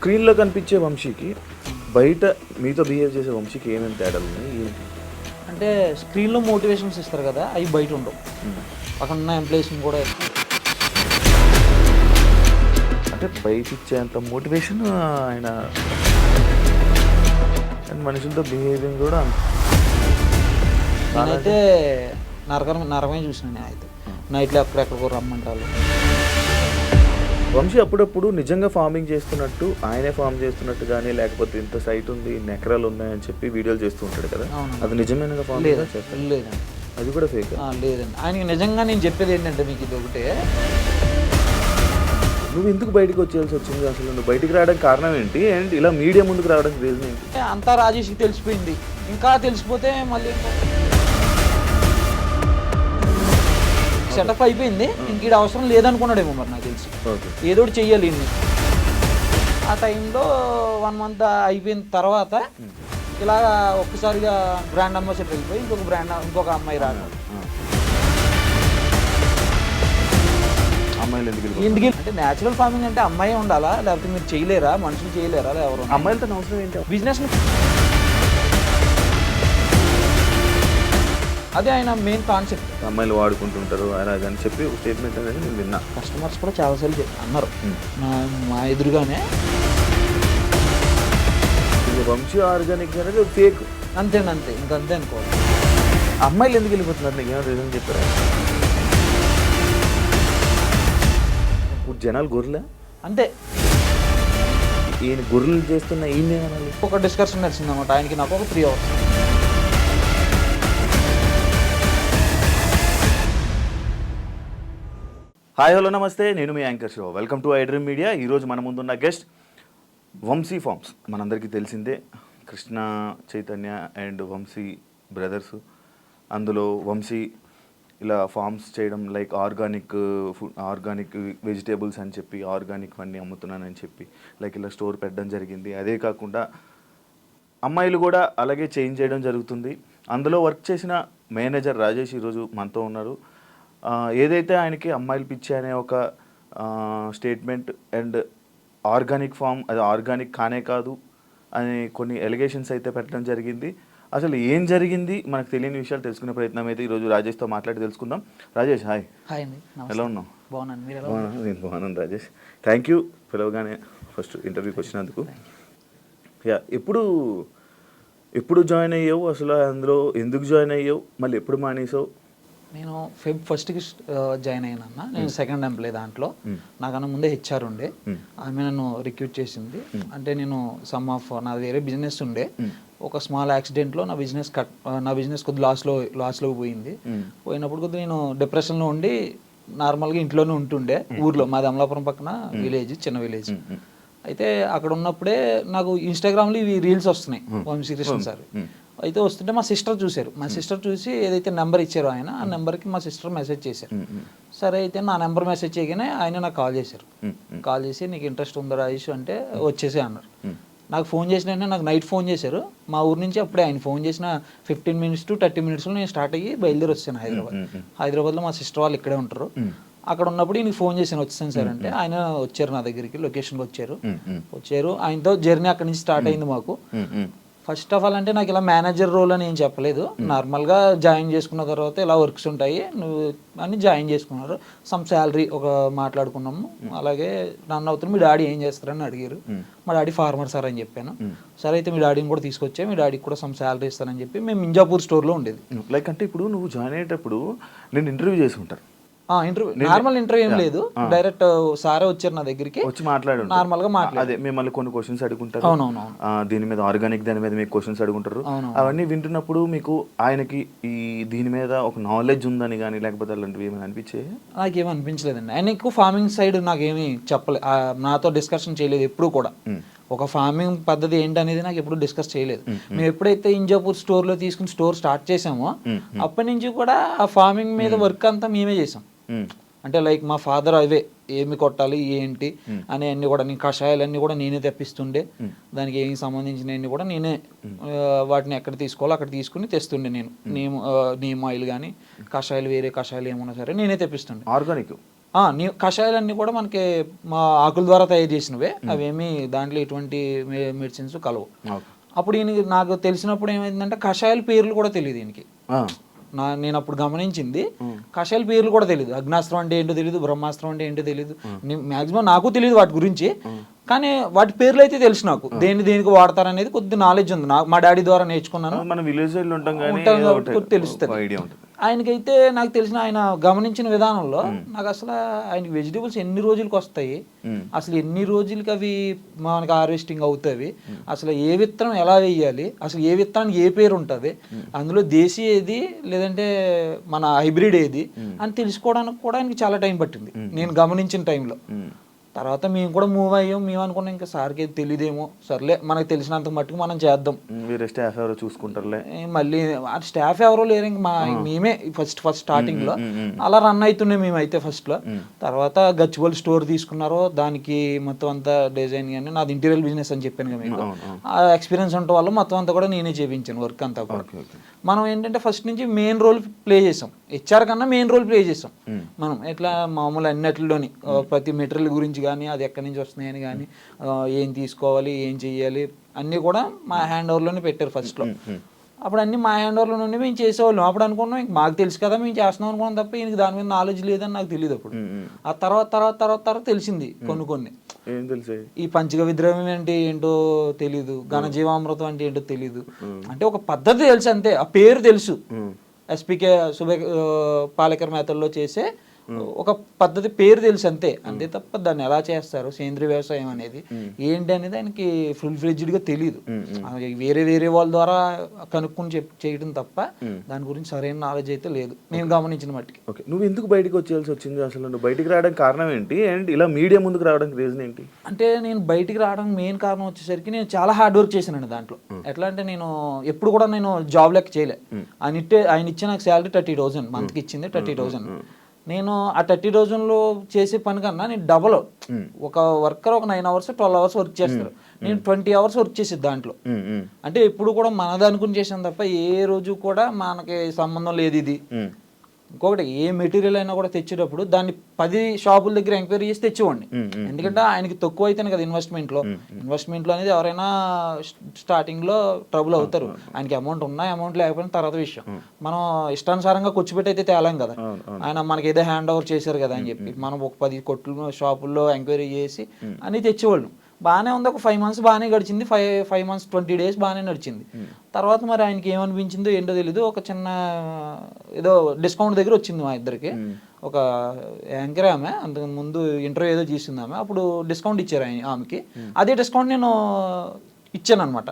స్క్రీన్లో కనిపించే వంశీకి బయట మీతో బిహేవ్ చేసే వంశీకి ఏమేమి తేడాలు ఉన్నాయి ఏంటి? అంటే స్క్రీన్లో మోటివేషన్స్ ఇస్తారు కదా, అవి బయట ఉండవు. అక్కడ ఉన్న ఎంప్లాయీస్ని కూడా అంటే బయట ఇచ్చేంత మోటివేషన్ ఆయన అండ్ మనుషులతో బిహేవింగ్ కూడా నేనైతే నరకమే చూసినా. నేనైతే నైట్లో ఎక్కడెక్కడికో రమ్మంటారు. వంశీ అప్పుడప్పుడు నిజంగా ఫార్మింగ్ చేస్తున్నట్టు ఆయనే ఫార్మ్ చేస్తున్నట్టు కానీ లేకపోతే ఇంత సైట్ ఉంది ఇన్ని ఎకరాలు ఉన్నాయని చెప్పి వీడియోలు చేస్తూ ఉంటాడు కదా, అది నిజమైన ఫార్మ్ లేదండి. అది కూడా ఫేక్ లేదండి. ఆయనకి నిజంగా నేను చెప్పేది ఏంటంటే మీకు ఇది ఒకటే, నువ్వు ఎందుకు బయటకు వచ్చేయాల్సి వచ్చింది అసలు? నువ్వు బయటికి రావడానికి కారణం ఏంటి అండ్ ఇలా మీడియా ముందుకు రావడానికి రీజన్ ఏంటి? అంతా రాజేష్కి తెలిసిపోయింది. ఇంకా తెలిసిపోతే మళ్ళీ సెటప్ అయిపోయింది. ఇంక ఇది అవసరం లేదనుకున్నాడేమో మరి నాకు తెలిసి. ఏదో ఒకటి చెయ్యాలి ఇన్ని. ఆ టైంలో 1 month అయిపోయిన తర్వాత ఇలా ఒక్కసారిగా బ్రాండ్ అంబాసిడర్ వెళ్ళిపోయి ఇంకొక అమ్మాయి రాదు. అమ్మాయిలు ఎందుకు అంటే న్యాచురల్ ఫార్మింగ్ అంటే అమ్మాయి ఉండాలా, లేకపోతే మీరు చేయలేరా, మనుషులు చేయలేరా? ఎవరు అమ్మాయిలతో అవసరం ఏంటి? బిజినెస్ అదే ఆయన మెయిన్ కాన్సెప్ట్. అమ్మాయిలు వాడుకుంటుంటారు అని చెప్పి ఒక స్టేట్మెంట్ అనేది నేను విన్నా. కస్టమర్స్ కూడా చాలాసార్లు అన్నారు మా ఎదురుగానే. వంశీ ఆర్గానిక్ అనేది ఫేక్ అంతేండి, అంతే ఇంకంతే అనుకోవాలి. అమ్మాయిలు ఎందుకు వెళ్ళిపోతున్నారు? నీకు ఏమైనా రీజన్ చెప్పారా? ఇప్పుడు జనాలు గొర్రెలా అంతే. ఈయన గొర్రెలు చేస్తున్న ఈయన ఏమనాలి? ఒక డిస్కషన్ నడిచింది అనమాట ఆయనకి నాకు ఒక 3 hours. హాయ్ హలో నమస్తే, నేను మీ యాంకర్ షో. Welcome to iDream media. ఈరోజు మన ముందున్న గెస్ట్ వంశీ ఫార్మ్స్. మనందరికీ తెలిసిందే, కృష్ణ చైతన్య అండ్ వంశీ బ్రదర్స్. అందులో వంశీ ఇలా ఫార్మ్స్ చేయడం like organic food, organic vegetables అని చెప్పి ఆర్గానిక్ అన్నీ అమ్ముతున్నానని చెప్పి లైక్ ఇలా స్టోర్ పెట్టడం జరిగింది. అదే కాకుండా అమ్మాయిలు కూడా అలాగే చేంజ్ చేయడం జరుగుతుంది. అందులో వర్క్ చేసిన మేనేజర్ రాజేష్ ఈరోజు మనతో ఉన్నారు. ఏదైతే ఆయనకి అమ్మాయిలు పిచ్చి అనే ఒక స్టేట్మెంట్ అండ్ ఆర్గానిక్ ఫామ్ అది ఆర్గానిక్ కానే కాదు అని కొన్ని ఎలిగేషన్స్ అయితే పెట్టడం జరిగింది. అసలు ఏం జరిగింది మనకు తెలియని విషయాలు తెలుసుకునే ప్రయత్నం అయితే ఈరోజు రాజేష్తో మాట్లాడి తెలుసుకుందాం. రాజేష్ హాయ్. హాయ్ అండి, ఎలా ఉన్నావు? బాగున్నాను, మీరు ఎలా? నేను బాగున్నాను రాజేష్. థ్యాంక్ యూ పిలవగానే ఫస్ట్ ఇంటర్వ్యూకి వచ్చినందుకు. ఎప్పుడు జాయిన్ అయ్యావు అసలు? అందులో ఎందుకు జాయిన్ అయ్యావు? మళ్ళీ ఎప్పుడు మానేసావు? నేను Feb 1st జాయిన్ అయ్యానన్న. నేను సెకండ్ ఎంప్లాయ్ దాంట్లో. నాకన్నా ముందే హెచ్ఆర్ ఉండే, ఆమె నన్ను రిక్రూట్ చేసింది. అంటే నేను నాది వేరే బిజినెస్ ఉండే. ఒక స్మాల్ యాక్సిడెంట్లో నా బిజినెస్ కొద్ది లాస్లో పోయింది. పోయినప్పుడు కొద్దిగా నేను డిప్రెషన్లో ఉండి నార్మల్గా ఇంట్లోనే ఉంటుండే. ఊర్లో మాది అమలాపురం పక్కన విలేజ్, చిన్న విలేజ్. అయితే అక్కడ ఉన్నప్పుడే నాకు ఇన్స్టాగ్రామ్లో ఇవి రీల్స్ వస్తున్నాయి వంశీ కృష్ణ సార్. అయితే వస్తుంటే మా సిస్టర్ చూశారు. మా సిస్టర్ చూసి ఏదైతే నెంబర్ ఇచ్చారో ఆయన, ఆ నెంబర్కి మా సిస్టర్ మెసేజ్ చేశారు. సరే అయితే నా నెంబర్ మెసేజ్ చేయగానే ఆయన నాకు కాల్ చేశారు. కాల్ చేసి నీకు ఇంట్రెస్ట్ ఉందా రాజేష్ అంటే వచ్చేసి అన్నారు. నాకు ఫోన్ చేసిన వెంటనే నాకు నైట్ ఫోన్ చేశారు. మా ఊరు నుంచి అప్పుడే ఆయన ఫోన్ చేసిన 15 minutes to 30 minutesలో నేను స్టార్ట్ అయ్యి బయలుదేరి వచ్చాను హైదరాబాద్లో మా సిస్టర్ వాళ్ళు ఇక్కడే ఉంటారు. అక్కడ ఉన్నప్పుడు ఈయనకి ఫోన్ చేశాను వచ్చాను సార్ అంటే. ఆయన వచ్చారు నా దగ్గరికి, లొకేషన్కి వచ్చారు. ఆయనతో జర్నీ అక్కడి నుంచి స్టార్ట్ అయింది మాకు. ఫస్ట్ ఆఫ్ ఆల్ అంటే నాకు ఇలా మేనేజర్ రోల్ అని ఏం చెప్పలేదు. నార్మల్గా జాయిన్ చేసుకున్న తర్వాత ఇలా వర్క్స్ ఉంటాయి నువ్వు అని జాయిన్ చేసుకున్నారు. సమ్ శాలరీ ఒక మాట్లాడుకున్నాము. అలాగే రన్ అవుతుంది. మీ డాడీ ఏం చేస్తారని అడిగారు. మా డాడీ ఫార్మర్ సార్ అని చెప్పాను. సరే అయితే మీ డాడీని కూడా తీసుకొచ్చా, మీ డాడీకి కూడా సమ్ శాలరీ ఇస్తానని చెప్పి మేము మింజాపూర్ స్టోర్లో ఉండేది. లైక్ అంటే ఇప్పుడు నువ్వు జాయిన్ అయ్యేటప్పుడు నేను ఇంటర్వ్యూ చేసి ఉంటారు. ఇంటర్వ్యూ నార్మల్ ఇంటర్వ్యూ ఏం లేదు, డైరెక్ట్ సారే వచ్చారు నా దగ్గరికి, వచ్చి మాట్లాడు నార్మల్ గా మాట్లాడు. అదే మిమ్మల్ని కొన్ని క్వశ్చన్స్ అడుగుంటారు. దీని మీద ఆర్గానిక్ దాని మీద మీకు క్వశ్చన్స్ అడుగుంటారు. అవన్నీ వింటున్నప్పుడు మీకు ఆయనకి ఈ దీని మీద ఒక నాలెడ్జ్ ఉందని కానీ లేకపోతే అలాంటివి ఏమైనా అనిపించే? నాకేమీ అనిపించలేదండి. ఆయన ఎక్కువ ఫార్మింగ్ సైడ్ నాకేమీ చెప్పలేదు, నాతో డిస్కషన్ చేయలేదు ఎప్పుడు కూడా. ఒక ఫార్మింగ్ పద్ధతి ఏంటనేది నాకు ఎప్పుడు డిస్కస్ చేయలేదు. మేము ఎప్పుడైతే ఇంజాపూర్ స్టోర్లో తీసుకుని స్టోర్ స్టార్ట్ చేసామో అప్పటి నుంచి కూడా ఆ ఫార్మింగ్ మీద వర్క్ అంతా మేమే చేసాం. అంటే లైక్ మా ఫాదర్ అవే ఏమి కొట్టాలి ఏంటి అని అన్ని కూడా నేను కషాయాలన్నీ కూడా నేనే తెప్పిస్తుండే. దానికి ఏమి సంబంధించినవన్నీ కూడా నేనే వాటిని ఎక్కడ తీసుకోవాలో అక్కడ తీసుకుని తెస్తుండే. నేను నీమ్ ఆయిల్ కానీ కషాయాలు వేరే కషాయాలు ఏమన్నా సరే నేనే తెప్పిస్తుండే. కషాయాలన్నీ కూడా మనకి మా ఆకుల ద్వారా తయారు చేసినవే, అవేమి దాంట్లో ఎటువంటి మెడిసిన్స్ కలవు. అప్పుడు నాకు తెలిసినప్పుడు ఏమైందంటే కషాయాల పేర్లు కూడా తెలియదు ఈయనకి. నేను అప్పుడు గమనించింది కషాయాల పేర్లు కూడా తెలియదు. అగ్నాస్త్రం అంటే ఏంటో తెలియదు, బ్రహ్మాస్త్రం అంటే ఏంటో తెలియదు, మాక్సిమం నాకు తెలియదు వాటి గురించి. కానీ వాటి పేర్లు అయితే తెలుసు నాకు, దేనికి వాడతారు అనేది కొద్ది నాలెడ్జ్ ఉంది నాకు, మా డాడీ ద్వారా నేర్చుకున్నాను, తెలుస్తుంది. ఆయనకైతే నాకు తెలిసిన ఆయన గమనించిన విధానంలో నాకు అసలు ఆయనకి వెజిటేబుల్స్ ఎన్ని రోజులకి వస్తాయి, అసలు ఎన్ని రోజులకి అవి మనకి హార్వెస్టింగ్ అవుతాయి, అసలు ఏ విత్తనం ఎలా వేయాలి, అసలు ఏ విత్తనానికి ఏ పేరు ఉంటుంది, అందులో దేశీ ఏది లేదంటే మన హైబ్రిడ్ ఏది అని తెలుసుకోవడానికి కూడా ఆయనకి చాలా టైం పట్టింది నేను గమనించిన టైంలో. తర్వాత మేము కూడా మూవ్ అయ్యాం. మేము అనుకున్నాం ఇంకా సార్కి తెలియదేమో, సర్లే మనకు తెలిసినంత మట్టుకు మనం చేద్దాం, స్టాఫ్ ఎవరో చూసుకుంటారులే. మళ్ళీ స్టాఫ్ ఎవరో లేరు, ఇంక మేమే ఫస్ట్ స్టార్టింగ్ లో అలా రన్ అవుతున్నాయి మేమైతే ఫస్ట్ లో. తర్వాత గచ్చిబౌలి స్టోర్ తీసుకున్నారో దానికి మొత్తం అంతా డిజైన్ కానీ నాది ఇంటీరియర్ బిజినెస్ అని చెప్పాను కదా మీకు, ఆ ఎక్స్పీరియన్స్ ఉండటం వల్ల మొత్తం అంతా కూడా నేనే చేయించాను వర్క్ అంతా కూడా. మనం ఏంటంటే ఫస్ట్ నుంచి మెయిన్ రోల్ ప్లే చేసాం, హెచ్ఆర్ కన్నా మెయిన్ రోల్ ప్లే చేసాం మనం. ఎట్లా మామూలు అన్నిటిలోని ప్రతి మెటీరియల్ గురించి కానీ అది ఎక్కడి నుంచి వస్తున్నాయని కానీ ఏం తీసుకోవాలి ఏం చెయ్యాలి అన్నీ కూడా మా హ్యాండ్ ఓవర్లోనే పెట్టారు ఫస్ట్లో. అప్పుడు అన్నీ మా హ్యాండ్ ఓవర్లో నుండి మేము చేసేవాళ్ళం. అప్పుడు అనుకున్నాం ఇంక మాకు తెలుసు కదా మేము చేస్తున్నాం అనుకున్నాం తప్ప ఈయనకి దాని మీద నాలెడ్జ్ లేదని నాకు తెలియదు అప్పుడు. ఆ తర్వాత తెలిసింది కొన్ని. ఈ పంచగ విద్రవ్యం అంటే ఏంటో తెలీదు, ఘనజీవామృతం అంటే ఏంటో తెలీదు, అంటే ఒక పద్ధతి తెలుసు అంతే, ఆ పేరు తెలుసు. ఎస్పీకే పాలేకర్ మేతల్లో చేసే ఒక పద్ధతి పేరు తెలుసు అంతే తప్ప దాన్ని ఎలా చేస్తారు సేంద్రీయ వ్యవసాయం అనేది ఏంటి అనేది ఆయనకి ఫుల్ ఫ్లెడ్జ్డ్గా తెలియదు. వేరే వాళ్ళ ద్వారా కనుక్కొని చేయడం తప్ప దాని గురించి సరైన నాలెడ్జ్ అయితే లేదు నేను గమనించిన మట్టికి. ఓకే, నువ్వు ఎందుకు బయటకు వచ్చేయాల్సి వచ్చింది అసలు? నువ్వు బయటికి రావడానికి కారణం ఏంటి అండ్ ఇలా మీడియా ముందుకు రావడానికి రీజన్ ఏంటి? అంటే నేను బయటికి రావడానికి మెయిన్ కారణం వచ్చేసరికి నేను చాలా హార్డ్ వర్క్ చేశానండి దాంట్లో. ఎట్లా అంటే నేను ఎప్పుడు కూడా నేను జాబ్ లెక్క చేయలే. ఆయన ఇచ్చే నాకు శాలరీ 30,000 మంత్కి ఇచ్చింది 30,000. నేను ఆ 30,000లో చేసే పని కన్నా నేను డబల్, ఒక వర్కర్ ఒక 9 hours 12 hours వర్క్ చేస్తారు, నేను 20 hours వర్క్ చేసేది దాంట్లో. అంటే ఎప్పుడు కూడా మనది అనుకుని చేసాను తప్ప ఏ రోజు కూడా మనకి సంబంధం లేదు ఇది. ఇంకొకటి ఏ మెటీరియల్ అయినా కూడా తెచ్చేటప్పుడు దాన్ని 10 షాపుల దగ్గర ఎంక్వైరీ చేసి తెచ్చేవాడిని. ఎందుకంటే ఆయనకి తక్కువ అయితేనే కదా ఇన్వెస్ట్మెంట్లో అనేది ఎవరైనా స్టార్టింగ్లో ట్రబుల్ అవుతారు. ఆయనకి అమౌంట్ ఉన్నా అమౌంట్ లేకపోయినా తర్వాత విషయం, మనం ఇష్టానుసారంగా కూర్చోబెట్టి అయితే తేలాం కదా. ఆయన మనకి ఏదో హ్యాండ్ ఓవర్ చేశారు కదా అని చెప్పి మనం ఒక 10 కొట్లు షాపుల్లో ఎంక్వైరీ చేసి అన్నీ తెచ్చేవాళ్ళు. బాగానే ఉంది, ఒక 5 months బాగానే గడిచింది, 5 months 20 days బాగానే నడిచింది. తర్వాత మరి ఆయనకి ఏమనిపించిందో ఏంటో తెలీదు, ఒక చిన్న ఏదో డిస్కౌంట్ దగ్గర వచ్చింది మా ఇద్దరికి. ఒక యాంకర్ ఆమె అంతకు ముందు ఇంటర్వ్యూ ఏదో చేసింది ఆమె, అప్పుడు డిస్కౌంట్ ఇచ్చారు ఆమెకి. అదే డిస్కౌంట్ నేను ఇచ్చాను అనమాట,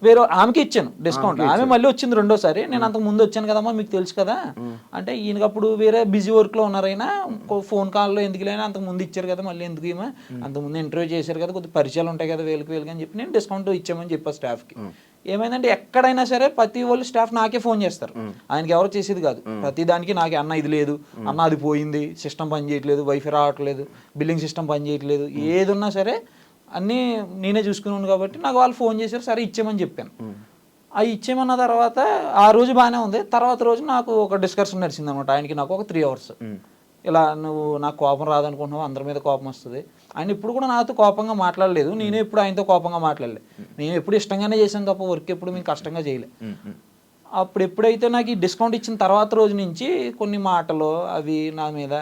వేరే ఆమెకి ఇచ్చాను డిస్కౌంట్. ఆమె మళ్ళీ వచ్చింది రెండోసారి, నేను అంతకు ముందు వచ్చాను కదమ్మా మీకు తెలుసు కదా అంటే, ఈయనకి అప్పుడు వేరే బిజీ వర్క్లో ఉన్నారైనా ఫోన్ కాల్లో ఎందుకు లేనా అంతకు ముందు ఇచ్చారు కదా మళ్ళీ ఎందుకు ఏమో, అంతకుముందు ఇంటర్వ్యూ చేశారు కదా కొద్దిగా పరిచయాలు ఉంటాయి కదా వేలుకి అని చెప్పి నేను డిస్కౌంట్ ఇచ్చామని చెప్పా స్టాఫ్కి. ఏమైందంటే ఎక్కడైనా సరే ప్రతి వాళ్ళు స్టాఫ్ నాకే ఫోన్ చేస్తారు, ఆయనకి ఎవరు చేసేది కాదు. ప్రతి దానికి నాకే అన్న ఇది లేదు, అన్న అది పోయింది, సిస్టమ్ పని చేయట్లేదు, వైఫై రావట్లేదు, బిల్లింగ్ సిస్టమ్ పని చేయట్లేదు, ఏది ఉన్నా సరే అన్నీ నేనే చూసుకున్నాను. కాబట్టి నాకు వాళ్ళు ఫోన్ చేశారు, సరే ఇచ్చేమని చెప్పాను. అవి ఇచ్చేమన్న తర్వాత ఆ రోజు బాగానే ఉంది. తర్వాత రోజు నాకు ఒక డిస్కషన్ నడిచింది అనమాట ఆయనకి నాకు, ఒక 3 hours. ఇలా నువ్వు నాకు కోపం రాదనుకుంటున్నావు, అందరి మీద కోపం వస్తుంది. ఆయన ఇప్పుడు కూడా నాతో కోపంగా మాట్లాడలేదు, నేను ఎప్పుడు ఆయనతో కోపంగా మాట్లాడలేదు. నేను ఎప్పుడు ఇష్టంగానే చేశాను తప్ప వర్క్ ఎప్పుడు మేము కష్టంగా చేయలే. అప్పుడు ఎప్పుడైతే నాకు ఈ డిస్కౌంట్ ఇచ్చిన తర్వాత రోజు నుంచి కొన్ని మాటలు అవి నా మీద,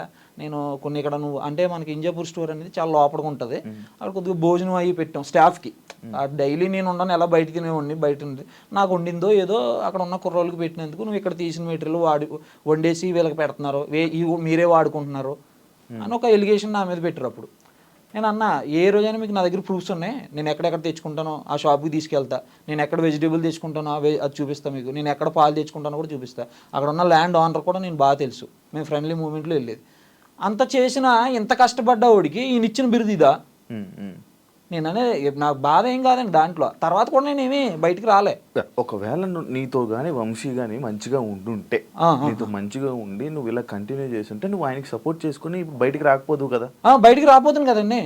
నేను కొన్ని ఇక్కడ నువ్వు అంటే మనకి ఇంజాపూర్ స్టోర్ అనేది చాలా లోపలికి ఉంటుంది, అక్కడ కొద్దిగా భోజనం అవి పెట్టాం స్టాఫ్కి. డైలీ నేను ఉండను, ఎలా బయట తినేవాడిని, బయట ఉంది నాకు వండిందో ఏదో అక్కడ ఉన్న కుర్రోళ్ళకి పెట్టినందుకు నువ్వు ఇక్కడ తీసిన మెటీరియల్ వండేసి వీళ్ళకి పెడుతున్నారు, మీరే వాడుకుంటున్నారు అని ఒక ఎలిగేషన్ నా మీద పెట్టారు. అప్పుడు నేను అన్నా ఏ రోజైనా మీకు నా దగ్గర ప్రూఫ్స్ ఉన్నాయి, నేను ఎక్కడెక్కడ తెచ్చుకుంటానో ఆ షాప్కి తీసుకెళ్తా, నేను ఎక్కడ వెజిటేబుల్ తెచ్చుకుంటానో అది చూపిస్తాను మీకు, నేను ఎక్కడ పాలు తెచ్చుకుంటానో కూడా చూపిస్తాను, అక్కడ ఉన్న ల్యాండ్ ఓనర్ కూడా నేను బాగా తెలుసు, మేము ఫ్రెండ్లీ మూమెంట్లో వెళ్ళేది. అంత చేసిన ఇంత కష్టపడ్డా వాడికి ఈయన ఇచ్చిన బిరుదు ఇదా? నేను అనేది నాకు బాధ ఏం కాదండి దాంట్లో. తర్వాత కూడా నేను ఏమీ బయటికి రాలే. ఒకవేళ నీతో కానీ వంశీ కానీ మంచిగా ఉండుంటే, నీతో మంచిగా ఉండి నువ్వు ఇలా కంటిన్యూ చేస్తుంటే నువ్వు ఆయనకి సపోర్ట్ చేసుకుని ఇప్పుడు బయటికి రాకపోదు కదా. బయటికి రాపోతుంది కదండి.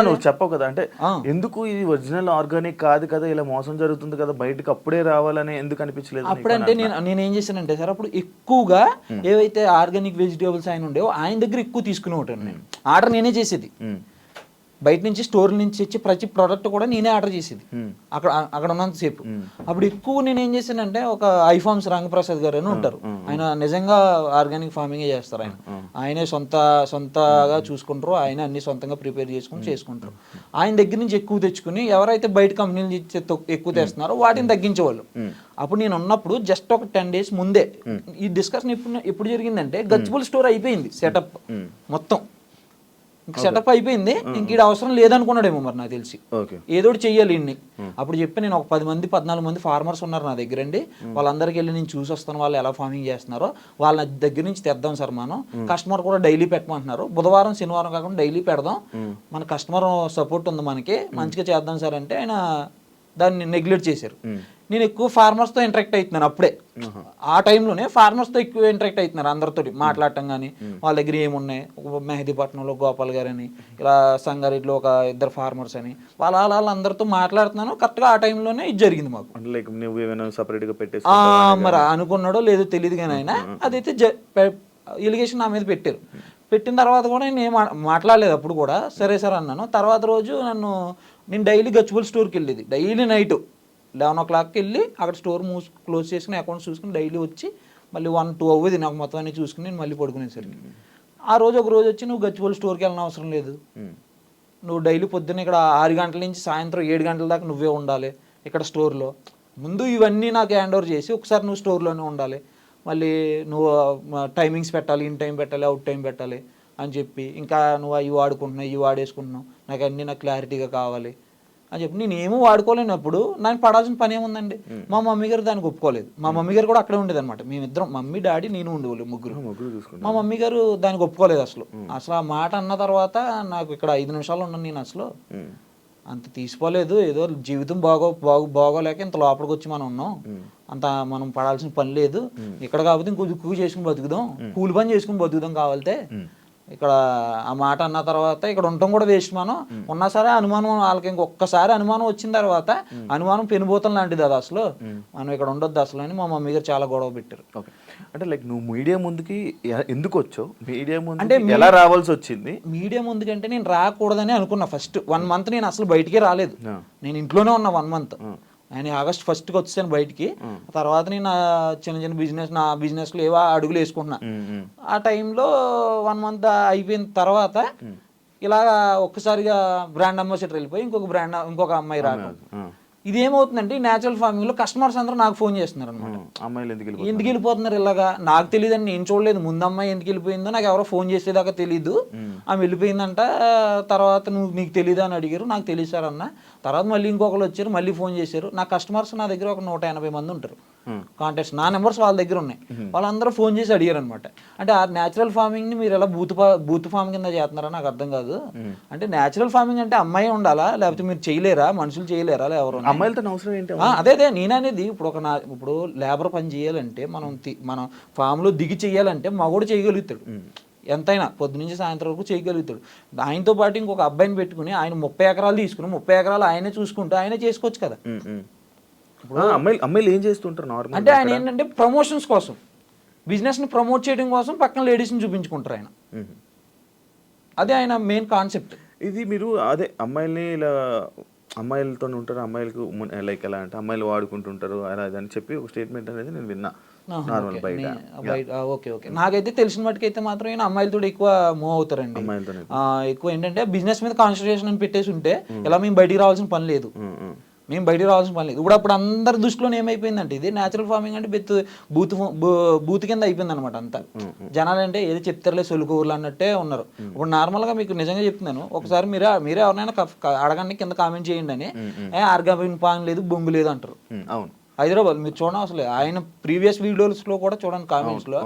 నువ్వు చెప్పవు కదా, అంటే ఎందుకు ఇది ఒరిజినల్ ఆర్గానిక్ కాదు కదా, ఇలా మోసం జరుగుతుంది కదా, బయటకు అప్పుడే రావాలని ఎందుకు అనిపించలేదు? అప్పుడంటే నేను ఏం చేశానంటే సార్, అప్పుడు ఎక్కువగా ఏవైతే ఆర్గానిక్ వెజిటేబుల్స్ ఆయన ఉండేవో ఆయన దగ్గర ఎక్కువ తీసుకునే ఉంటాను నేను. ఆర్డర్ నేనే చేసేది, బయట నుంచి స్టోర్ నుంచి వచ్చి ప్రతి ప్రోడక్ట్ కూడా నేనే ఆర్డర్ చేసేది అక్కడ ఉన్నంతసేపు. అప్పుడు ఎక్కువ నేను ఏం చేశానంటే, ఒక ఐఫార్మ్స్ రంగప్రసాద్ గారు అని ఉంటారు, ఆయన నిజంగా ఆర్గానిక్ ఫార్మింగ్ చేస్తారు. ఆయనే సొంతగా చూసుకుంటారు, ఆయన అన్ని సొంతంగా ప్రిపేర్ చేసుకుంటారు. ఆయన దగ్గర నుంచి ఎక్కువ తెచ్చుకుని ఎవరైతే బయట కంపెనీలు ఎక్కువ తెస్తున్నారో వాటిని తగ్గించేవాళ్ళు. అప్పుడు నేను ఉన్నప్పుడు జస్ట్ ఒక 10 days ముందే ఈ డిస్కషన్ ఎప్పుడు జరిగిందంటే, గచ్చిబౌలి స్టోర్ అయిపోయింది సెటప్ మొత్తం, సెటప్ అయిపోయింది. ఇంక ఈడ అవసరం లేదనుకున్నాడేమో మరి నాకు తెలిసి, ఏదో చెయ్యాలి ఇన్ని. అప్పుడు చెప్పి నేను ఒక 14 మంది ఫార్మర్స్ ఉన్నారు నా దగ్గర అండి, వాళ్ళందరికీ వెళ్ళి నేను చూసి వస్తాను వాళ్ళు ఎలా ఫార్మింగ్ చేస్తున్నారో, వాళ్ళ దగ్గర నుంచి తెద్దాం సార్ మనం. కస్టమర్ కూడా డైలీ పెట్టమంటున్నారు, బుధవారం శనివారం కాకుండా డైలీ పెడదాం, మన కస్టమర్ సపోర్ట్ ఉంది మనకి, మంచిగా చేద్దాం సార్ అంటే ఆయన దాన్ని నెగ్లెక్ట్ చేశారు. నేను ఎక్కువ ఫార్మర్స్తో ఇంటరాక్ట్ అవుతున్నాను అప్పుడే, ఆ టైంలోనే ఫార్మర్స్తో ఎక్కువ ఇంటరాక్ట్ అవుతున్నారు అందరితో మాట్లాడటం. కానీ వాళ్ళ దగ్గర ఏమున్నాయి, మెహదీపట్నంలో గోపాల్ గారు అని, ఇలా సంగారెడ్డిలో ఒక 2 ఫార్మర్స్ అని, వాళ్ళందరితో మాట్లాడుతున్నాను. కరెక్ట్గా ఆ టైంలోనే ఇది జరిగింది మాకు. మరి అనుకున్నాడో లేదో తెలియదు కానీ ఆయన అదైతే ఎలిగేషన్ నా మీద పెట్టారు. పెట్టిన తర్వాత కూడా నేను ఏం మాట్లాడలేదు అప్పుడు కూడా. సరే సార్ అన్నాను. తర్వాత రోజు నేను డైలీ గచ్చిబౌలి స్టోర్కి వెళ్ళేది, డైలీ నైట్ 11 o'clockకి వెళ్ళి అక్కడ స్టోర్ క్లోజ్ చేసుకుని అకౌంట్స్ చూసుకుని డైలీ వచ్చి మళ్ళీ 1-2 అవ్వదు నాకు మొత్తం అన్ని చూసుకుని నేను మళ్ళీ పడుకునేసరికి. ఆ రోజు ఒక రోజు వచ్చి, నువ్వు గచ్చిబౌలి స్టోర్కి వెళ్ళిన అవసరం లేదు, నువ్వు డైలీ పొద్దున్న ఇక్కడ 6 గంటల నుంచి సాయంత్రం 7 గంటల దాకా నువ్వే ఉండాలి ఇక్కడ స్టోర్లో. ముందు ఇవన్నీ నాకు హ్యాండ్ ఓవర్ చేసి ఒకసారి నువ్వు స్టోర్లోనే ఉండాలి, మళ్ళీ నువ్వు టైమింగ్స్ పెట్టాలి, ఇన్ టైం పెట్టాలి, అవుట్ టైం పెట్టాలి అని చెప్పి, ఇంకా నువ్వు అవి వాడుకుంటున్నావు ఇవి వాడేసుకుంటున్నావు, నాకు అన్నీ నాకు క్లారిటీగా కావాలి అని చెప్పి. నేను ఏమో వాడుకోలేనప్పుడు నాకు పడాల్సిన పని ఏముందండి. మా మమ్మీ గారు దానికి ఒప్పుకోలేదు. మా మమ్మీ గారు కూడా అక్కడే ఉండేది అనమాట, మేమిద్దరం, మమ్మీ డాడీ నేను ఉండేవాళ్ళు ముగ్గురు. మా మమ్మీ గారు దానికి ఒప్పుకోలేదు అసలు. ఆ మాట అన్న తర్వాత నాకు ఇక్కడ 5 నిమిషాలు ఉన్నాను నేను, అసలు అంత తీసుకోలేదు. ఏదో జీవితం బాగోలేక ఇంత లోపలికి వచ్చి మనం ఉన్నాం, అంత మనం పడాల్సిన పని లేదు ఇక్కడ, కాబట్టి ఇంకో దుక్కు చేసుకుని బతుకుదాం, కూలి పని చేసుకుని బతుకుదాం కావాలితే. ఇక్కడ ఆ మాట అన్న తర్వాత ఇక్కడ ఉండటం కూడా వేస్ట్. మనం ఉన్నా సరే అనుమానం వాళ్ళకి ఇంకొకసారి అనుమానం వచ్చిన తర్వాత, అనుమానం పెనుబోతం లాంటిది అది అసలు, మనం ఇక్కడ ఉండొద్దు అసలు అని మా మమ్మీ గారు చాలా గొడవ పెట్టారు. అంటే లైక్ నువ్వు మీడియా ముందుకి ఎందుకు వచ్చావు, మీడియా ముందు అంటే ఎలా రావాల్సి వచ్చింది? మీడియా ముందుకంటే నేను రాకూడదని అనుకున్నా. ఫస్ట్ 1 month నేను అసలు బయటికే రాలేదు, నేను ఇంట్లోనే ఉన్నా 1 month. నేను August 1st వచ్చాను బయటికి. తర్వాత నేను నా బిజినెస్లో ఏవో అడుగులు వేసుకుంటున్నా. ఆ టైంలో 1 month అయిపోయిన తర్వాత ఇలా ఒక్కసారిగా బ్రాండ్ అంబాసిడర్ వెళ్ళిపోయి ఇంకొక అమ్మాయి రావడం. ఇదేమవుతుందంటే న్యాచురల్ ఫార్మింగ్ లో కస్టమర్స్ అందరూ నాకు ఫోన్ చేస్తున్నారు అనమాట, అమ్మాయిలు ఎందుకు వెళ్ళిపోతున్నారు ఇలాగా, నాకు తెలియదని నేను చూడలేదు, ముందు అమ్మాయి ఎందుకు వెళ్ళిపోయిందో నాకు ఎవరో ఫోన్ చేసేదాకా తెలీదు, ఆమె వెళ్ళిపోయిందంట. తర్వాత నీకు తెలీదు అని అడిగారు, నాకు తెలియదు సార్ అన్న. తర్వాత మళ్ళీ ఇంకొకరు వచ్చారు, మళ్ళీ ఫోన్ చేశారు. నా కస్టమర్స్ నా దగ్గర ఒక 180 మంది ఉంటారు కాంటాక్ట్స్, నా నెంబర్స్ వాళ్ళ దగ్గర ఉన్నాయి. వాళ్ళందరూ ఫోన్ చేసి అడిగారు అనమాట, అంటే ఆ న్యాచురల్ ఫార్మింగ్ ని మీరు ఎలా బూత్ ఫార్మ్ కింద చేస్తున్నారా నాకు అర్థం కాదు. అంటే న్యాచురల్ ఫార్మింగ్ అంటే అమ్మాయి ఉండాలా, లేకపోతే మీరు చేయలేరా, మనుషులు చేయలేరా, ఎవరు అమ్మాయిలతో అవసరం ఏంటి? అదే నేననేది ఇప్పుడు లేబర్ పని చేయాలంటే మనం ఫామ్ లో దిగి చెయ్యాలంటే మగోడు చేయగలుగుతాడు, ఎంతైనా పొద్దు నుంచి సాయంత్రం వరకు చేయగలుగుతాడు. ఆయనతో పాటు ఇంకొక అబ్బాయిని పెట్టుకుని ఆయన 30 ఎకరాలు తీసుకుని 30 ఎకరాలు ఆయనే చూసుకుంటూ ఆయనే చేసుకోవచ్చు కదా. అమ్మాయిలు ఏం చేస్తుంటారు అంటే ఆయన ఏంటంటే ప్రమోషన్స్ కోసం, బిజినెస్ ని ప్రమోట్ చేయడం కోసం పక్కన లేడీస్ ని చూపించుకుంటారు ఆయన. అదే ఆయన మెయిన్ కాన్సెప్ట్. ఇది మీరు అదే అమ్మాయిల్ని ఇలా అమ్మాయిలతో ఉంటారు, అమ్మాయిలకు లైక్ ఎలా అంటే అమ్మాయిలు వాడుకుంటుంటారు అలా అని చెప్పి ఒక స్టేట్మెంట్ అనేది నేను విన్నా నార్మల్ బయట. ఓకే నాకైతే తెలిసిన మటుకైతే మాత్రం అమ్మాయిలతో ఎక్కువ మూవ్ అవుతారండి. ఎక్కువ ఏంటంటే బిజినెస్ మీద కాన్సన్ట్రేషన్ అని పెట్టేసి ఉంటే ఇలా మేము బయటికి రావాల్సిన పని లేదు, ఇప్పుడు అప్పుడు అందరి దృష్టిలో ఏమైపోయిందంటే ఇది న్యాచురల్ ఫార్మింగ్ అంటే బూత్ కింద అయిపోయింది అనమాట అంతా. జనాలు అంటే ఏది చెప్తారులే సొలుకూరులు అన్నట్టే ఉన్నారు. ఇప్పుడు నార్మల్ గా మీకు నిజంగా చెప్తున్నాను, ఒకసారి మీరే ఎవరైనా అడగండి కింద కామెంట్ చేయండి అని, ఆర్గానిక్ ఫార్మింగ్ లేదు బొంగు లేదు అంటారు. హైదరాబాద్ మీరు చూడండి, అసలు ఆయన ప్రీవియస్ వీడియోస్ లో కూడా చూడండి కామెంట్స్ లో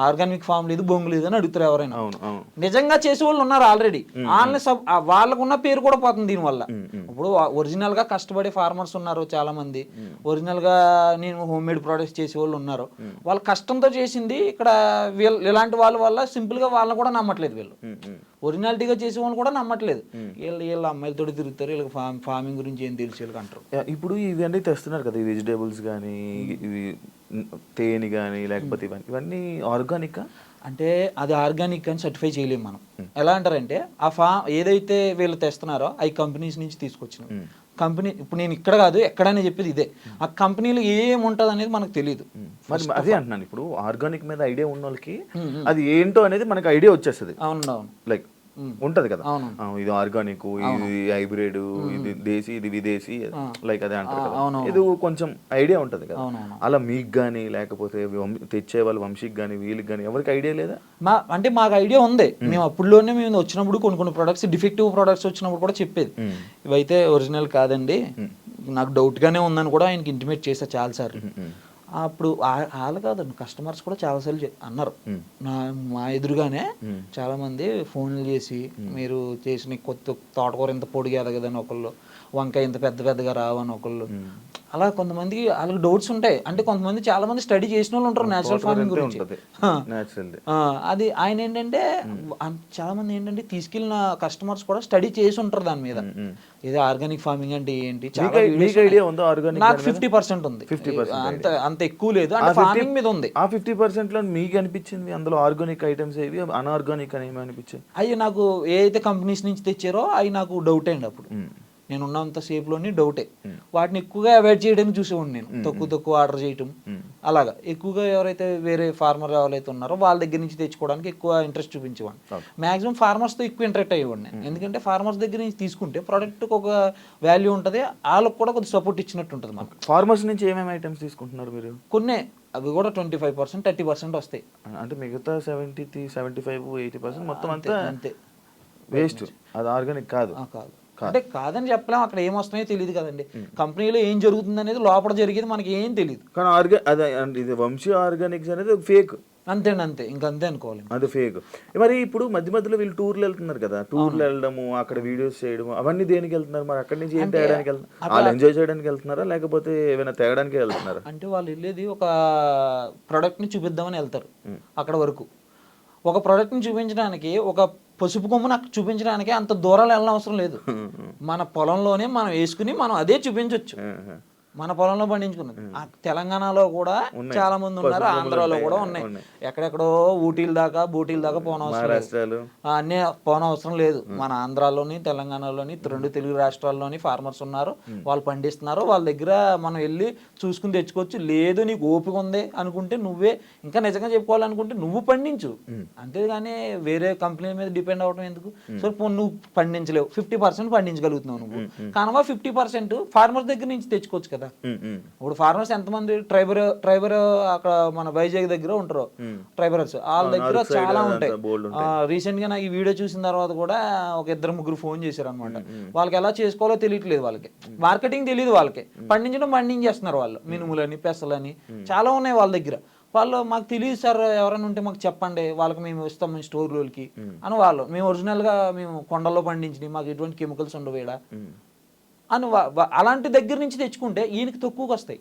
ఆర్గానిక్ ఫామ్ లేదు, బొంగు లేదు అని అడుగుతారు ఎవరైనా. అవును అవును నిజంగా చేసే వాళ్ళు ఉన్నారు ఆల్రెడీ. వాళ్ళకున్న పేరు కూడా పోతుంది దీనివల్ల. ఇప్పుడు ఒరిజినల్ గా కష్టపడే ఫార్మర్స్ ఉన్నారు చాలా మంది, ఒరిజినల్ గా నేను హోమ్ మేడ్ ప్రొడక్ట్స్ చేసే వాళ్ళు ఉన్నారు. వాళ్ళ కష్టంతో చేసింది ఇక్కడ వీళ్ళు ఇలాంటి వాళ్ళ వల్ల సింపుల్ గా వాళ్ళని కూడా నమ్మట్లేదు వీళ్ళు. ఒరిజినాలిటీగా చేసే వాళ్ళు కూడా నమ్మట్లేదు. వీళ్ళ అమ్మాయిలతో తిరుగుతారు, వీళ్ళకి ఫార్మింగ్ గురించి ఏం తెలుసు వీళ్ళకి అంటారు. ఇప్పుడు ఇవన్నీ తెస్తున్నారు కదా, ఈ వెజిటేబుల్స్ కానీ ఇవి తేనె కానీ లేకపోతే ఇవన్నీ ఆర్గానిక్ అంటే అది ఆర్గానిక్ అని సర్టిఫై చేయలేము మనం. ఎలా అంటారంటే ఆ ఏదైతే వీళ్ళు తెస్తున్నారో అవి కంపెనీస్ నుంచి తీసుకొచ్చినాం. కంపెనీ ఇప్పుడు నేను ఇక్కడ కాదు ఎక్కడైనా చెప్పేది ఇదే, ఆ కంపెనీలో ఏముంటది అనేది మనకు తెలియదు. మరి అదే అంటున్నాను, ఇప్పుడు ఆర్గానిక్ మీద ఐడియా ఉన్న వాళ్ళకి అది ఏంటో అనేది మనకి ఐడియా వచ్చేస్తుంది. అవును లైక్ ఉంటది కదా, ఇది ఆర్గానిక్, ఇది హైబ్రిడ్, ఇది దేశీ, ఇది విదేశీ, లైక్ అదే అంటారు కదా, ఇది కొంచెం ఐడియా ఉంటది కదా. అలా మీకు కానీ లేకపోతే తెచ్చే వాళ్ళు వంశీకి కానీ వీళ్ళకి కానీ ఎవరికి ఐడియా లేదా? అంటే మాకు ఐడియా ఉంది. మేము అప్పుడులోనే మేము వచ్చినప్పుడు కొన్ని ప్రొడక్ట్స్ డిఫెక్టివ్ ప్రొడక్ట్స్ వచ్చినప్పుడు కూడా చెప్పేది, ఇవైతే ఒరిజినల్ కాదండి, నాకు డౌట్ గానే ఉందని కూడా ఆయనకి ఇంటిమేట్ చేశా చాలా సార్లు. అప్పుడు వాళ్ళు కాదండి, కస్టమర్స్ కూడా చాలాసార్లు అన్నారు మా ఎదురుగానే. చాలా మంది ఫోన్లు చేసి మీరు చేసిన కొత్త తోటకూర ఇంత పొడిగా ఎదగదని ఒకళ్ళు, వంకాయ ఇంత పెద్దగా రావని ఒకళ్ళు. అలా కొంతమందికి వాళ్ళకి డౌట్స్ ఉంటాయి. అంటే కొంతమంది చాలా మంది స్టడీ చేసిన వాళ్ళు ఉంటారు నేచురల్ ఫార్మింగ్ గురించి. అది ఆయన ఏంటంటే చాలా మంది ఏంటంటే తీసుకెళ్ళిన కస్టమర్స్ కూడా స్టడీ చేసి ఉంటారు దాని మీద, ఇది ఆర్గానిక్ ఫార్మింగ్ అంటే ఏంటి. నాకు 50% ఉంది, అంత ఎక్కువ లేదు, అంటే ఫార్మింగ్ మీద ఉంది. ఆ 50% లో మీకు అనిపించింది అందులో ఆర్గానిక్ ఐటమ్స్ ఏవి, అన్ఆర్గానిక్ అని ఏమి అనిపించాయి? అవి నాకు ఏ అయితే కంపెనీస్ నుంచి తెచ్చారో అవి నాకు డౌట్ అండి. అప్పుడు నేను ఉన్నంత సేపులోని డౌటే. వాటిని ఎక్కువగా అవాయిడ్ చేయడానికి చూసేవాడిని నేను, తక్కువ ఆర్డర్ చేయటం. అలాగా ఎక్కువగా ఎవరైతే వేరే ఫార్మర్ ఎవరైతే ఉన్నారో వాళ్ళ దగ్గర నుంచి తెచ్చుకోవడానికి ఎక్కువ ఇంట్రెస్ట్ చూపించేవాడిని. మాక్సిమం ఫార్మర్స్తో ఎక్కువ ఇంటరాక్ట్ అయ్యేవాడిని. ఎందుకంటే ఫార్మర్స్ దగ్గర నుంచి తీసుకుంటే ప్రోడక్ట్కి ఒక వాల్యూ ఉంటుంది, వాళ్ళకి కూడా కొద్దిగా సపోర్ట్ ఇచ్చినట్టు ఉంటుంది మనకు. ఫార్మర్స్ నుంచి ఏమేమి ఐటమ్స్ తీసుకుంటున్నారు మీరు? కొన్ని అవి కూడా 25%, 30% వస్తాయి. అంటే మిగతా 70, 75, 80% మొత్తం అంతా అంతే వేస్ట్. అది ఆర్గానిక్ కాదు. కాదు అంటే కాదని చెప్పలేం, అక్కడ ఏమొస్తున్నాయో తెలియదు కదండి. కంపెనీలో ఏం జరుగుతుంది అనేది లోపల జరిగేది మనకి ఏం తెలియదు. కానీ ఇది వంశీ ఆర్గానిక్స్ అనేది ఫేక్. అంతే ఇంకంతే అనుకోవాలి, అది ఫేక్. మరి ఇప్పుడు మధ్యలో వీళ్ళు టూర్లు వెళ్తున్నారు కదా, టూర్లు వెళ్ళడము, అక్కడ వీడియోస్ చేయడము, అవన్నీ దేనికి వెళ్తున్నారు? మరి అక్కడి నుంచి ఏం తేయడానికి వెళ్తున్నారు? వాళ్ళు ఎంజాయ్ చేయడానికి వెళ్తున్నారా లేకపోతే ఏమైనా తేయడానికి వెళ్తున్నారా? అంటే వాళ్ళు వెళ్ళేది ఒక ప్రోడక్ట్ ని చూపిద్దామని వెళ్తారు. అక్కడ వరకు ఒక ప్రోడక్ట్ ని చూపించడానికి, ఒక పసుపు కొమ్మును అక్కడ చూపించడానికి అంత దూరాలు వెళ్ళిన అవసరం లేదు. మన పొలంలోనే మనం వేసుకుని మనం అదే చూపించవచ్చు. మన పొలంలో పండించుకున్నది. తెలంగాణలో కూడా చాలా మంది ఉన్నారు, ఆంధ్రాలో కూడా ఉన్నాయి. ఎక్కడెక్కడో ఊటీల దాకా బూటీల దాకా అన్నీ పోనవసరం లేదు. మన ఆంధ్రాలోని తెలంగాణలోని 2 తెలుగు రాష్ట్రాల్లోని ఫార్మర్స్ ఉన్నారు, వాళ్ళు పండిస్తున్నారు. వాళ్ళ దగ్గర మనం వెళ్ళి చూసుకుని తెచ్చుకోవచ్చు. లేదు నీకు ఓపిక ఉంది అనుకుంటే నువ్వే, ఇంకా నిజంగా చెప్పుకోవాలనుకుంటే నువ్వు పండించు, అంతేగాని వేరే కంపెనీల మీద డిపెండ్ అవడం ఎందుకు? సో నువ్వు పండించలేవు, 50% పండించగలుగుతున్నావు నువ్వు, కానవా 50% ఫార్మర్స్ దగ్గర నుంచి తెచ్చుకోవచ్చు కదా. ఇప్పుడు ఫార్మర్స్ ఎంతమంది ట్రైబర్ అక్కడ మన వైజాగ్ దగ్గర ఉంటారు, ట్రైబర్స్ వాళ్ళ దగ్గర చాలా ఉంటాయి. రీసెంట్ గా నాకు ఈ వీడియో చూసిన తర్వాత కూడా ఒక 2-3 ఫోన్ చేశారు అనమాట. వాళ్ళకి ఎలా చేసుకోవాలో తెలియట్లేదు, వాళ్ళకి మార్కెటింగ్ తెలియదు, వాళ్ళకి పండించేస్తున్నారు వాళ్ళు. మినుములని, పెసలని చాలా ఉన్నాయి వాళ్ళ దగ్గర. వాళ్ళు మాకు తెలియదు సార్, ఎవరైనా ఉంటే మాకు చెప్పండి, వాళ్ళకి మేము ఇస్తాం మేము స్టోర్లోకి అని. వాళ్ళు మేము ఒరిజినల్గా మేము కొండల్లో పండించినవి, మాకు ఎటువంటి కెమికల్స్ ఉండవు ఈడ అని అలాంటి దగ్గర నుంచి తెచ్చుకుంటే ఈయనకి తక్కువకి వస్తాయి.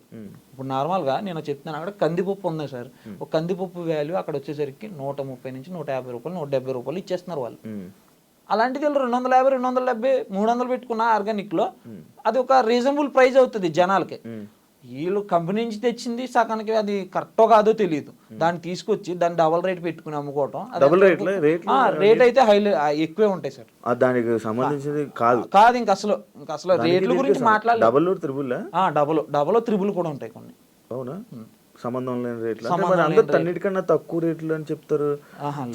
ఇప్పుడు నార్మల్గా నేను చెప్తున్నాను, అక్కడ కందిపప్పు ఉంది సార్, ఒక కందిపప్పు వాల్యూ అక్కడ వచ్చేసరికి 130 నుంచి 150 రూపాయలు, 170 రూపాయలు ఇచ్చేస్తున్నారు వాళ్ళు. అలాంటిది 250, 270, 300 పెట్టుకున్న ఆర్గానిక్లో అది ఒక రీజనబుల్ ప్రైస్ అవుతుంది జనాలకి. వీళ్ళు కంపెనీ నుంచి తెచ్చింది సగానికి అది కరెక్టో కాదో తెలియదు, దాన్ని తీసుకొచ్చి దాన్ని డబల్ రేట్ పెట్టుకుని అమ్ముకోవటం. రేట్ అయితే ఎక్కువే ఉంటాయి సార్, దానికి సంబంధించింది కాదు. ఇంక అసలు రేట్ల గురించి మాట్లాడాలి. డబల్ త్రిబుల్ కూడా ఉంటాయి కొన్ని. అవునా? సంబంధం లేని రేట్లు, అన్నిటికన్నా తక్కువ రేట్లు అని చెప్తారు.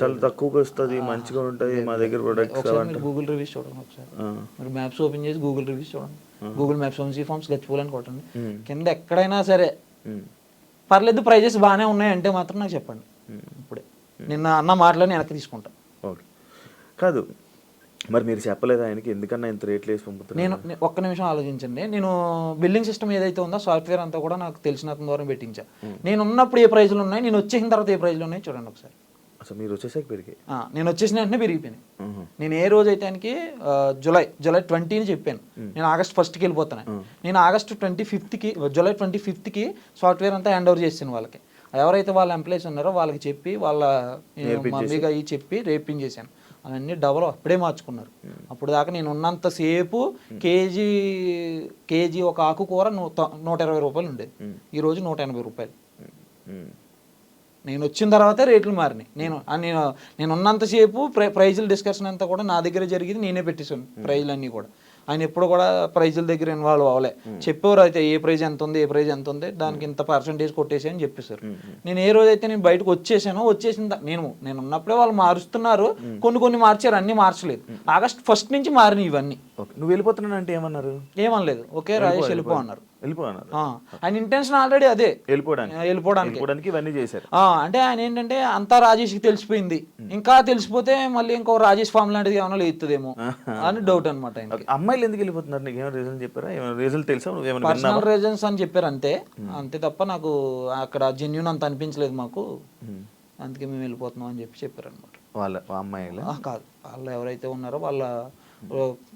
చాలా తక్కువగా వస్తుంది, మంచిగా ఉంటుంది మా దగ్గర ప్రొడక్ట్స్. గూగుల్ రివ్యూస్ చూడండి ఒకసారి, మీరు మ్యాప్స్ ఓపెన్ చేసి గూగుల్ రివ్యూస్ చూడండి, గూగుల్ మ్యాప్స్ వంశీ ఫార్మ్స్ గచ్చిపోలని కొట్టండి, కింద ఎక్కడైనా సరే పర్లేదు ప్రైజెస్ బాగానే ఉన్నాయంటే మాత్రం నాకు చెప్పండి. ఇప్పుడే నిన్న అన్న మాటలని వెనక్కి తీసుకుంటా. ఓకే, కాదు మరి మీరు చెప్పలేదు ఆయనకి ఎందుకన్నా ఇంత రేట్లు వేసి పంపుతున్నారు? ఒక్క నిమిషం ఆలోచించండి. నేను బిల్లింగ్ సిస్టమ్ ఏదైతే ఉందో సాఫ్ట్వేర్ అంతా కూడా నాకు తెలిసిన అతని ద్వారా పెట్టించా. నేను ఉన్నప్పుడు ఏ ప్రైజ్లు ఉన్నాయి, నేను వచ్చేసిన తర్వాత ఏ ప్రైజ్లు ఉన్నాయి చూడండి ఒకసారి. అసలు మీరు వచ్చేసాక పెరిగాయి? నేను వచ్చేసిన వెంటనే పెరిగిపోయినాయి. నేను ఏ రోజు అయితే జూలై 20 చెప్పాను, నేను ఆగస్ట్ 1కి వెళ్ళిపోతాను. నేను ఆగస్ట్ 25కి జూలై 25కి సాఫ్ట్వేర్ అంతా హ్యాండ్ ఓవర్ చేసాను వాళ్ళకి. ఎవరైతే వాళ్ళ ఎంప్లాయీస్ ఉన్నారో వాళ్ళకి చెప్పి వాళ్ళ మమ్మీగా అవి చెప్పి రేపించేసాను. అవన్నీ డబల్ అప్పుడే మార్చుకున్నారు. అప్పుడు దాకా నేను ఉన్నంతసేపు కేజీ ఒక ఆకుకూర 120 రూపాయలు ఉండేది. ఈరోజు 180 రూపాయలు. నేను వచ్చిన తర్వాతే రేట్లు మారినాయి. నేను ఉన్నంతసేపు ప్రైజుల డిస్కషన్ అంతా కూడా నా దగ్గర జరిగింది, నేనే పెట్టేసాను ప్రైజులు అన్నీ కూడా. ఆయన ఎప్పుడు కూడా ప్రైజుల దగ్గర ఇన్వాల్వ్ అవ్వలే. చెప్పేవారు అయితే ఏ ప్రైజ్ ఎంత ఉంది దానికి ఇంత పర్సెంటేజ్ కొట్టేసి అని చెప్పేశారు. నేను ఏ రోజైతే నేను బయటకు వచ్చేసిన నేను ఉన్నప్పుడే వాళ్ళు మారుస్తున్నారు. కొన్ని మార్చారు, అన్ని మార్చలేదు. ఆగస్ట్ 1 నుంచి మారినాయి ఇవన్నీ. నువ్వు వెళ్ళిపోతున్నాను అంటే ఏమనలేదు. ఓకే రాజేష్ వెళ్ళిపో అన్నారు. ఆయన ఇంటెన్షన్ ఆల్రెడీ అదే, వెళ్ళిపోవడానికి ఇవన్నీ చేశారు. అంటే ఆయన ఏంటంటే అంతా రాజేష్కి తెలిసిపోయింది, ఇంకా తెలిసిపోతే మళ్ళీ ఇంకో రాజేష్ ఫామ్ లాంటిది ఏమైనా లేదుదేమో అని డౌట్ అనమాట. అమ్మాయిలు ఎందుకు వెళ్ళిపోతున్నారు? నీకు ఏమైనా రీజన్ చెప్పారా? ఏమైనా రీజన్ తెలుసా? పర్సనల్ రీజన్స్ అని చెప్పారు అంతే తప్ప నాకు అక్కడ జెన్యూన్ అంత అనిపించలేదు మాకు, అందుకే మేము వెళ్ళిపోతున్నాం అని చెప్పారు అనమాట. వాళ్ళ అమ్మాయిలు కాదు, వాళ్ళు ఎవరైతే ఉన్నారో వాళ్ళ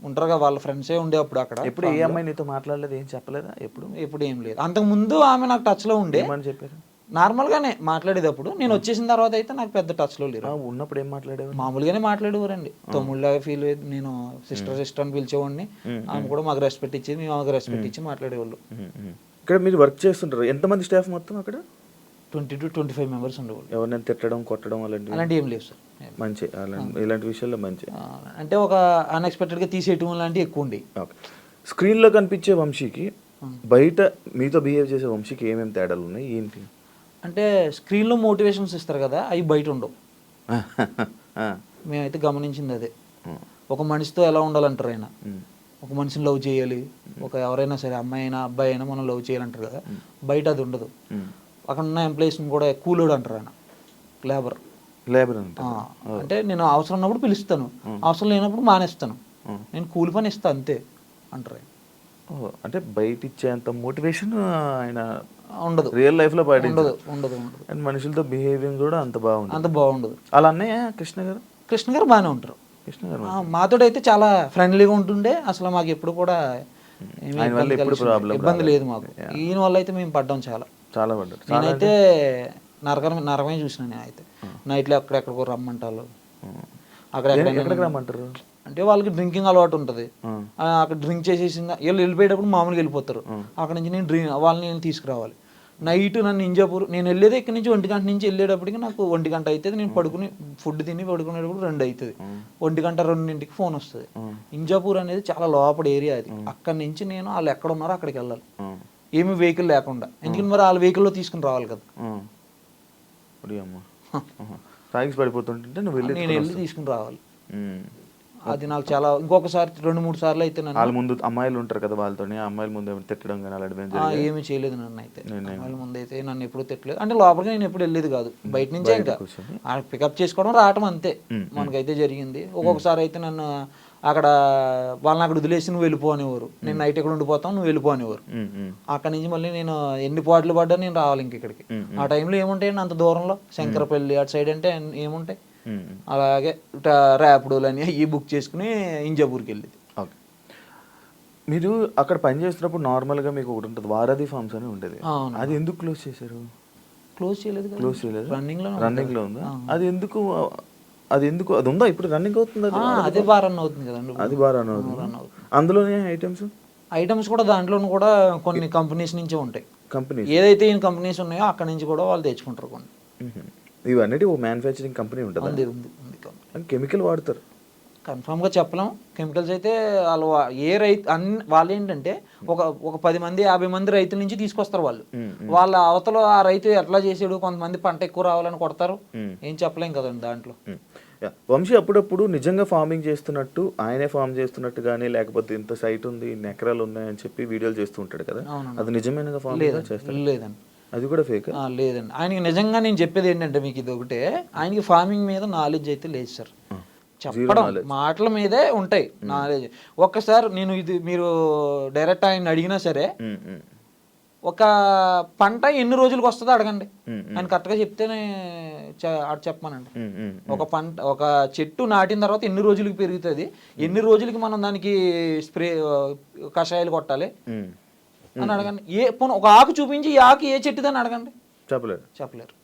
ఉంటారుగా, వాళ్ళ ఫ్రెండ్సే ఉండే అప్పుడు అక్కడ. ఎప్పుడు ఏ అమ్మాయి నీతో మాట్లాడలేదు, ఏం చెప్పలేదా? ఎప్పుడు ఏం లేదు. అంతకు ముందు ఆమె నాకు టచ్ లో ఉండే, చెప్పారు నార్మల్ గానే మాట్లాడేది. అప్పుడు నేను వచ్చేసిన తర్వాత అయితే నాకు పెద్ద టచ్ లో లేరు. ఉన్నప్పుడు ఏం మాట్లాడేవారు? మామూలుగానే మాట్లాడేవారండి. తమ్ముళ్ళగా ఫీల్ అయ్యేది. నేను సిస్టర్ అని పిలిచేవాడిని, ఆమె కూడా మాకు రెస్పెక్ట్ ఇచ్చేది, మేము మాకు రెస్పెక్ట్ ఇచ్చి మాట్లాడేవాళ్ళు. ఇక్కడ మీరు వర్క్ చేస్తుంటారు, ఎంతమంది స్టాఫ్ మొత్తం అక్కడ? 20 to 25 మెంబర్స్ ఉండేవాళ్ళు. ఎవరినైనా తిట్టడం కొట్టడం అలాంటి ఏం లేవు సార్. మంచి ఇలాంటి విషయాల్లో మంచి అంటే ఒక అన్ఎక్స్పెక్టెడ్ గా తీసేయటం లాంటివి ఎక్కువ ఉండి. స్క్రీన్లో కనిపించే వంశీకి బయట మీతో బిహేవ్ చేసే వంశీకి ఏమేమి తేడాలు ఉన్నాయి ఏంటి అంటే? స్క్రీన్లో మోటివేషన్స్ ఇస్తారు కదా, అవి బయట ఉండవు. మేమైతే గమనించింది అదే. ఒక మనిషితో ఎలా ఉండాలంటారు ఆయన, ఒక మనిషిని లవ్ చేయాలి, ఒక ఎవరైనా సరే అమ్మాయి అయినా అబ్బాయి అయినా మనం లవ్ చేయాలంటారు కదా, బయట అది ఉండదు. అక్కడ ఉన్న ఎంప్లాయీస్ని కూడా కూలోడు అంటారు ఆయన, లేబర్ అంటే నేను అవసరం ఉన్నప్పుడు పిలుస్తాను, అవసరం లేనప్పుడు మానేస్తాను, నేను కూలి పని ఇస్తాను అంతే అంటారు. అంటే బయట ఇచ్చేంత మోటివేషన్ ఆయన ఉండదు, రియల్ లైఫ్ లో ఉండదు. అండ్ మనుషులతో బిహేవింగ్ కూడా అంత బాగుండదు. అలా అన్నయ్య కృష్ణ గారు బాగానే ఉంటారు. మాతో అయితే చాలా ఫ్రెండ్లీగా ఉంటుండే, అసలు మాకు ఎప్పుడు కూడా ఇబ్బంది లేదు మాకు. ఈయన వల్ల అయితే మేము పడ్డాం, చాలా పడ్డారు. నేనైతే నరకమే చూసిన. నేనైతే నైట్లో ఎక్కడెక్కడికో రమ్మంటారు, అక్కడ రమ్మంటారు అంటే వాళ్ళకి డ్రింకింగ్ అలవాటు ఉంటుంది. అక్కడ డ్రింక్ చేసేసి వీళ్ళు వెళ్ళిపోయేటప్పుడు మామూలుగా వెళ్ళిపోతారు. అక్కడ నుంచి నేను తీసుకురావాలి. నైట్ నన్ను ఇంజాపూర్, నేను వెళ్ళేది ఇక్కడ నుంచి 1 గంట నుంచి వెళ్ళేటప్పటికి నాకు 1 గంట అవుతుంది. నేను ఫుడ్ తిని పడుకునేటప్పుడు 2 అవుతుంది. 1 గంట 2ంటికి ఫోన్ వస్తుంది. ఇంజాపూర్ అనేది చాలా లోపల ఏరియా అది. అక్కడి నుంచి నేను వాళ్ళు ఎక్కడ ఉన్నారో అక్కడికి వెళ్ళాలి, ఏమి వెహికల్ లేకుండా. ఎందుకంటే మరి వాళ్ళ వెహికల్లో తీసుకుని రావాలి కదా. పడిపోతుంటే నేను వెళ్ళి తీసుకుని రావాలి. అది నాకు చాలా, ఇంకొకసారి 2-3 సార్లు అయితే వాళ్ళ ముందు అమ్మాయిలు ఉంటారు కదా, వాళ్ళతో అమ్మాయిల ముందు తిట్టడం కానీ అలాంటివి ఏమీ చేయలేదు. నన్ను అయితే అమ్మాయిల ముందు అయితే నన్ను ఎప్పుడు తిట్టలేదు. అంటే లోపలికి నేను ఎప్పుడు వెళ్ళేది కాదు, బయట నుంచే ఇంకా పికప్ చేసుకోవడం రావటం అంతే మనకైతే జరిగింది. ఒక్కొక్కసారి అయితే నన్ను అక్కడ వాళ్ళని అక్కడ వదిలేసి నువ్వు వెళ్ళిపో అనేవారు. నేను నైట్ ఎక్కడ ఉండిపోతావు, నువ్వు వెళ్ళిపో అనేవారు. అక్కడ నుంచి మళ్ళీ నేను ఎన్ని పాటలు పడ్డా నేను రావాలి ఇంక ఇక్కడికి. ఆ టైంలో ఏముంటాయండి అంత దూరంలో, శంకరపల్లి అటు సైడ్ అంటే ఏముంటాయి. అలాగే ర్యాపిడోలని ఈ బుక్ చేసుకుని ఇంజాపూర్కి వెళ్ళేది. ఓకే, మీరు అక్కడ పని చేస్తున్నప్పుడు నార్మల్గా మీకు ఒకటి ఉంటుంది, వారధి ఫార్మ్స్ అని ఉండేది. అది ఎందుకు క్లోజ్ చేశారు? క్లోజ్ చేయలేదు, రన్నింగ్ లో ఉందా? అది ఎందుకు అది ఉందా ఇప్పుడు? రన్నింగ్ అవుతుంది, అదే బాగా రన్ అవుతుంది కదండి. అది బాగా రన్ అవుతుంది. అందులోనే ఐటమ్స్ కూడా దాంట్లోనూ కూడా కొన్ని కంపెనీస్ నుంచే ఉంటాయి. ఏదైతే ఈ కంపెనీస్ ఉన్నాయో అక్కడ నుంచి కూడా వాళ్ళు తెచ్చుకుంటారు కొన్ని. ఇవన్నీ ఓ మ్యానుఫ్యాక్చరింగ్ కంపెనీ ఉంటుంది, కెమికల్ వాడతారు. కన్ఫామ్గా చెప్పలేం. కెమికల్స్ అయితే వాళ్ళు వాళ్ళు ఏంటంటే ఒక 10 మంది 50 మంది రైతుల నుంచి తీసుకొస్తారు వాళ్ళు. వాళ్ళ అవతల ఆ రైతు ఎట్లా చేసాడు, కొంతమంది పంట ఎక్కువ రావాలని కొడతారు, ఏం చెప్పలేం కదండి దాంట్లో. వంశీ అప్పుడప్పుడు నిజంగా ఫార్మింగ్ చేస్తున్నట్టు, ఆయనే ఫార్మ్ చేస్తున్నట్టు కానీ, లేకపోతే ఇంత సైట్ ఉంది, ఇన్ని ఎకరాలు ఉన్నాయని చెప్పి వీడియోలు చేస్తూ ఉంటాడు కదా, అది నిజమైన ఫార్మింగ్ చేస్తారు? లేదండి, అది కూడా ఫేక్? లేదండి. ఆయనకి నిజంగా నేను చెప్పేది ఏంటంటే మీకు ఇది ఒకటే, ఆయనకి ఫార్మింగ్ మీద నాలెడ్జ్ అయితే లేదు సార్. చెప్పడం మాటల మీదే ఉంటాయి నాలెడ్జ్. ఒక్కసారి నేను ఇది మీరు డైరెక్ట్ ఆయన అడిగినా సరే ఒక పంట ఎన్ని రోజులకు వస్తుందో అడగండి, ఆయన కరెక్ట్గా చెప్తేనే చెప్పమనండి. ఒక చెట్టు నాటిన తర్వాత ఎన్ని రోజులకి పెరుగుతుంది, ఎన్ని రోజులకి మనం దానికి స్ప్రే కషాయాలు కొట్టాలి అని అడగండి. ఒక ఆకు చూపించి ఈ ఆకు ఏ చెట్టుదని అడగండి, చెప్పలేరు.